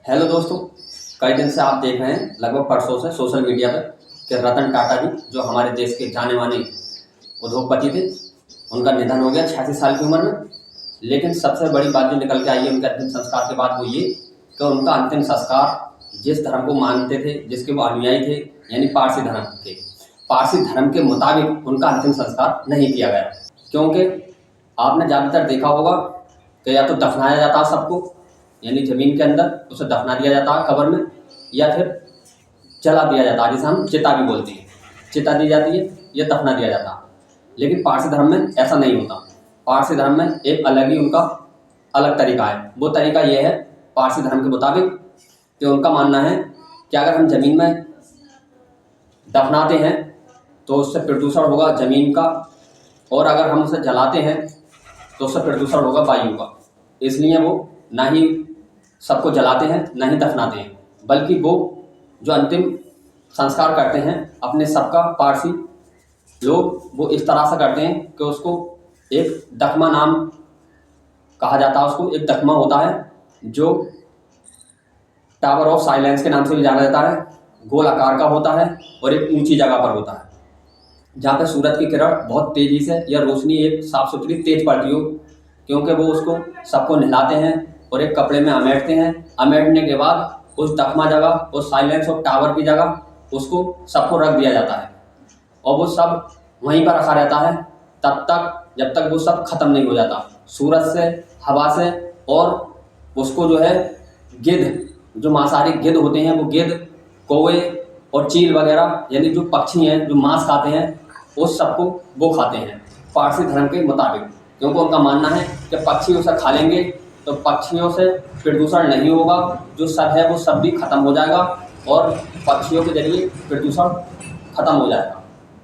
Hello दोस्तों, कई दिन से आप देख रहे हैं, लगभग परसों से सोशल मीडिया पर कि रतन टाटा जी जो हमारे देश के जाने माने उद्योगपति थे, उनका निधन हो गया 86 साल की उम्र में। लेकिन सबसे बड़ी बात जो निकल के आई है उनके अंतिम संस्कार के बाद वो ये कि उनका अंतिम संस्कार जिस धर्म को मानते थे, जिसके वो अनुयायी थे, यानी पारसी धर्म के, पारसी धर्म के मुताबिक उनका अंतिम संस्कार नहीं किया गया। क्योंकि आपने ज़्यादातर देखा होगा कि या तो दफनाया जाता है सबको, यानी ज़मीन के अंदर उसे दफना दिया जाता है कब्र में, या फिर जला दिया जाता है, जिसे हम चिता भी बोलते हैं। चिता दी जाती है या दफना दिया जाता है। लेकिन पारसी धर्म में ऐसा नहीं होता। पारसी धर्म में एक अलग ही उनका अलग तरीका है। वो तरीका ये है पारसी धर्म के मुताबिक कि उनका मानना है कि अगर हम ज़मीन में दफनाते हैं तो उससे प्रदूषण होगा ज़मीन का, और अगर हम उसे जलाते हैं तो उससे प्रदूषण होगा वायु का। इसलिए वो ना ही सबको जलाते हैं ना ही दफनाते हैं, बल्कि वो जो अंतिम संस्कार करते हैं अपने सबका, पारसी लोग वो इस तरह से करते हैं कि उसको एक दखमा नाम कहा जाता है। उसको एक दखमा होता है जो टावर ऑफ साइलेंस के नाम से भी जाना जाता है। गोल आकार का होता है और एक ऊंची जगह पर होता है, जहाँ पे सूरज की किरण बहुत तेज़ी से या रोशनी एक साफ़ सुथरी तेज पड़ती हो। क्योंकि वो उसको सबको नहलाते हैं और एक कपड़े में अमेटते हैं। अमेटने के बाद उस दखमा जगह, उस साइलेंस और टावर की जगह उसको सबको रख दिया जाता है, और वो सब वहीं पर रखा रहता है तब तक जब तक वो सब खत्म नहीं हो जाता, सूरज से, हवा से। और उसको जो है गिद्ध, जो मांसाहारी गिद्ध होते हैं, वो गिद्ध, कौवे और चील वगैरह, यानी जो पक्षी हैं जो मांस खाते हैं, उस सबको वो खाते हैं पारसी धर्म के मुताबिक। क्योंकि उनका मानना है कि पक्षी उसे खा लेंगे तो पक्षियों से प्रदूषण नहीं होगा, जो सब है वो सब भी खत्म हो जाएगा और पक्षियों के जरिए प्रदूषण खत्म हो जाएगा।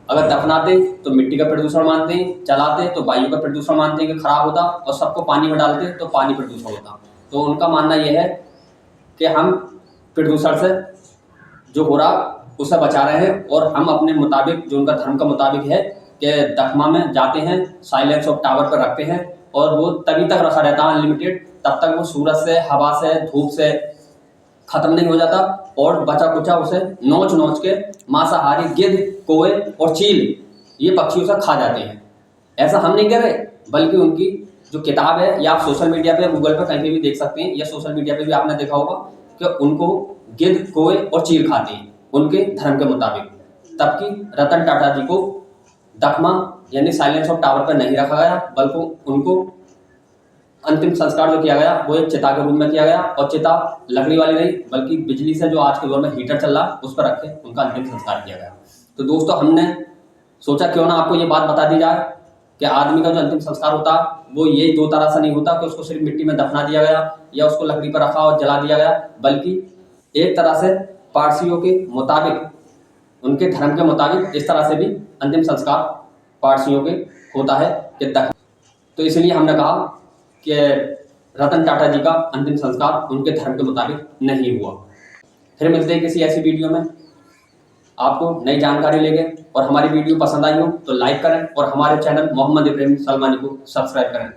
अगर दफनाते तो मिट्टी का प्रदूषण मानते हैं, जलाते तो वायु का प्रदूषण मानते हैं कि खराब होता, और सबको पानी में डालते तो पानी प्रदूषण होता। तो उनका मानना यह है कि हम प्रदूषण से जो हो रहा उसे बचा रहे हैं, और हम अपने मुताबिक, जो उनका धर्म का मुताबिक है कि दखमा में जाते हैं, साइलेंस ऑफ टावर पर रखते हैं, और वो तभी तक रखा रहता है अनलिमिटेड, तब तक वो सूरज से, हवा से, धूप से खत्म नहीं हो जाता, और बचा कुचा उसे नोच नोच के मांसाहारी गिद्ध, कौवे और चील ये पक्षी उसे खा जाते हैं। ऐसा हम नहीं कर रहे, बल्कि उनकी जो किताब है, या आप सोशल मीडिया पे, गूगल पे कहीं पे भी देख सकते हैं, या सोशल मीडिया पे भी आपने देखा होगा कि उनको गिद्ध, कौवे और चील खाते हैं उनके धर्म के मुताबिक। तबकि रतन टाटा जी को दखमा यानी साइलेंस ऑफ टावर पर नहीं रखा गया, बल्कि उनको अंतिम संस्कार जो किया गया वो एक चिता के रूप में किया गया, और चिता लकड़ी वाली नहीं बल्कि बिजली से, जो आज के दौर में हीटर चल रहा है, उस पर रख के उनका अंतिम संस्कार किया गया। तो दोस्तों, हमने सोचा क्यों ना आपको ये बात बता दी जाए कि आदमी का जो अंतिम संस्कार होता है वो ये दो तरह से नहीं होता कि उसको सिर्फ मिट्टी में दफना दिया गया या उसको लकड़ी पर रखा और जला दिया गया, बल्कि एक तरह से पारसियों के मुताबिक, उनके धर्म के मुताबिक इस तरह से भी अंतिम संस्कार पारसियों के होता है कि दफन। तो इसलिए हमने कहा कि रतन टाटा जी का अंतिम संस्कार उनके धर्म के मुताबिक नहीं हुआ। फिर मिलते हैं किसी ऐसी वीडियो में आपको नई जानकारी लेके, और हमारी वीडियो पसंद आई हो तो लाइक करें, और हमारे चैनल मोहम्मद इब्राहिम सलमानी को सब्सक्राइब करें।